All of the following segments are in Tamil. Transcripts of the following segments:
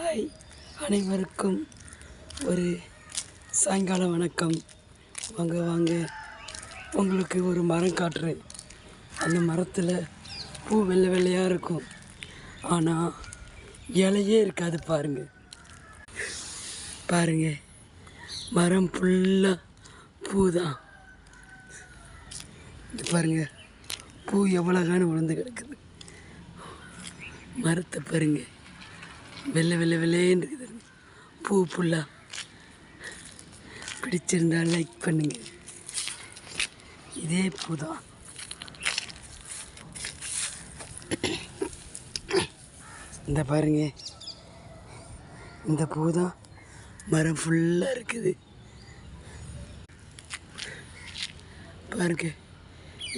ஹாய், அனைவருக்கும் ஒரு சாயங்கால வணக்கம். வாங்க வாங்க, உங்களுக்கு ஒரு மரம் காட்டுறேன். அந்த மரத்தில் பூ வெள்ளை வெள்ளையாக இருக்கும், ஆனால் இலையே இருக்காது. பாருங்க, மரம் ஃபுல்லாக பூ தான். பாருங்க, பூ எவ்வளோகான விழுந்து கிடக்குது. மரத்தை பாருங்க, வெள்ளை வெள்ளை வெள்ளைன்னு இருக்குது பூ ஃபுல்லாக. பிடிச்சிருந்தால் லைக் பண்ணுங்க. இதே பூ தான். இந்த பாருங்க, இந்த பூ தான் மரம் ஃபுல்லாக இருக்குது. பாருங்க,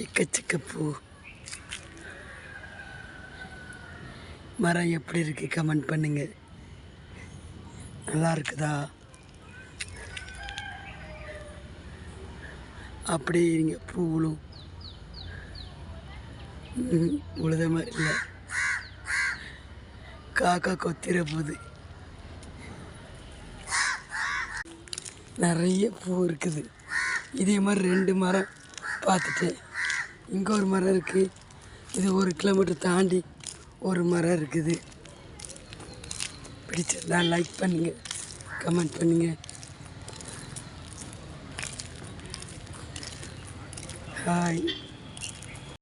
எக்கச்சக்க பூ. மரம் எப்படி இருக்கு கமெண்ட் பண்ணுங்க. நல்லா இருக்குதா? அப்படியே இருங்க, பூ உழுத மாதிரி இல்லை, காக்கா கொத்திர போகுது. நிறைய பூ இருக்குது. இதே மாதிரி 2 மரம் பார்த்துட்டேன். இங்கே ஒரு மரம் இருக்குது. இது 1 கிலோமீட்டர் தாண்டி ஒரு மரம் இருக்குது. பிடிச்சிருந்தா லைக் பண்ணுங்க, கமெண்ட் பண்ணுங்க. ஹாய்.